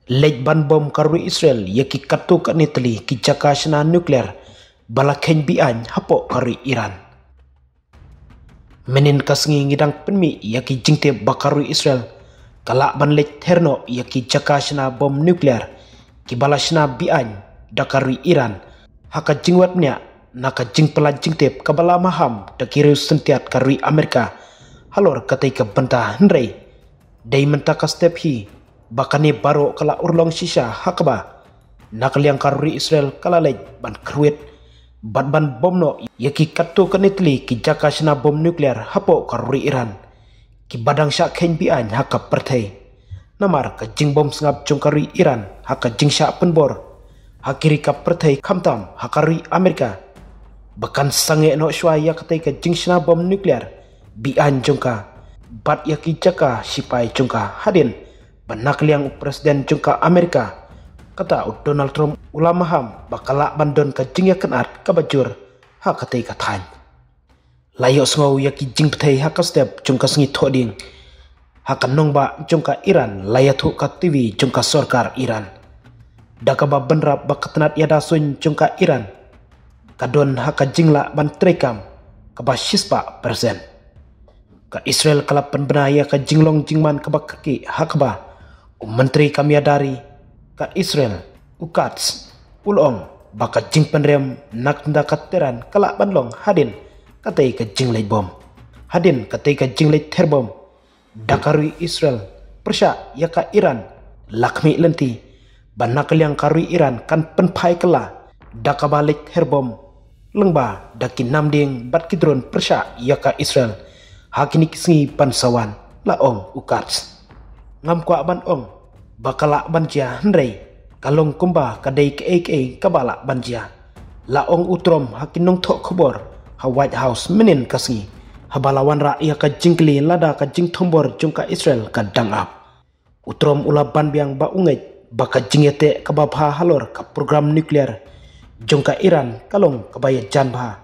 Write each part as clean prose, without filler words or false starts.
lej ban bom karui Israel yaki katu ka nitli ki jakashna nuklear bala ken bian hapo karui Iran. Menin kasngi ngidang penmi yaki jingte bakarui Israel kalak ban lej terno yaki jakashna bom nuklear ki balashna bian dakarui Iran haka jingwatnya naka jing pelajing tep kabala maham dakiru sentiat karui Amerika halor katai ka banta hendrei dai mentaka step hi bakane baro kala urlong shisha hakaba nakaliang karuri Israel kala lej ban kruet ban bomno yaki katu kanitli ki jakashna bom nuklear hapo karuri Iran ki badang syak ken bian haka pertai namar ka jing bom sngap jongkarui Iran haka jing syak penbor hakiri ka pertai kamtam hakarui Amerika bahkan sange no shwa yakatai ka jing shna bom nuklear bian jongka bat yaki jaka sipai jongka hadin banak liang presiden jongka Amerika kata Donald Trump ulama ham bakala bandon ka jing yakanat ka bajur hakatai ka than layo sngau yaki jing pthai hakastep jongka sngi thoding hakan nongba jongka Iran layathu ka TV jongka sarkar Iran dakaba benrap bakatnat yada sun jongka Iran kadon haka jingla ban trekam kaba 6% ka Israel kala penbenaya ka jinglong jingman kaba kaki hakaba menteri kamiadari ka Israel ukats ulong baka jing penrem nak ndakateran kala banlong hadin katai ka jinglej bom hadin katai ka jinglej terbom dakarui Israel persya yaka Iran lakmi lenti banakaliang karui Iran kan penpai kala dakabalik terbom lengba dakin namding bat kidron persya yaka Israel hakini kisngi pansawan laong ukats ngam kwa ban ong bakala banjia hendrei kalong kumba kadai ke kabala banjia laong utrom hakinong thok khobor ha White House menin kasngi habalawan ra yaka jingkli lada ka jing thombor jungka Israel ka dangap utrom ulaban biang ba ungai baka jingete kababha halor ka program nuklear jongka Iran kalong kabaya janbha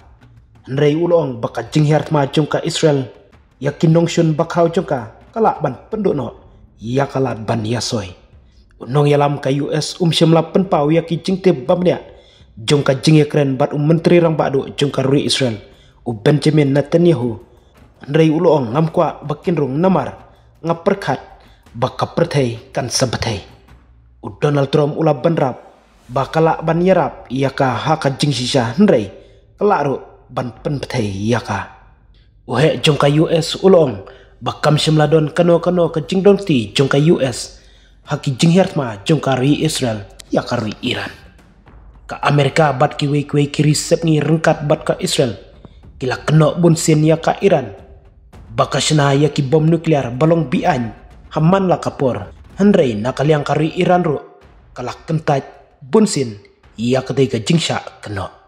hendrei ulong baka jinghiartma jongka Israel yakin nongshun bakhau jongka kala ban penduno yakalat ban yasoy unong yalam ka US shimla penpau yaki jingte bamnya jongka jingyakren bat menteri rang badu jongka rui Israel Benjamin Netanyahu hendrei ulong ngamkwa bakinrung namar ngaperkhat baka perthai kan sabathai Donald Trump ula banrap bakala ban yarap yaka haka jingshisha hendrei kalaru ban penpthai yaka uhe jongka US ulong bakam shimladon kano ka jingdong ti jongka US haki jinghertma jongka ri Israel yaka ri Iran ka Amerika bat ki wei kiri sep ngi rengkat bat ka Israel kila keno bunsin yaka Iran bakashna yaki bom nuklear balong bian haman la kapor hendrei nakaliang kari Iran ro kalak kentaj bunsin yaka dei ka jingsha keno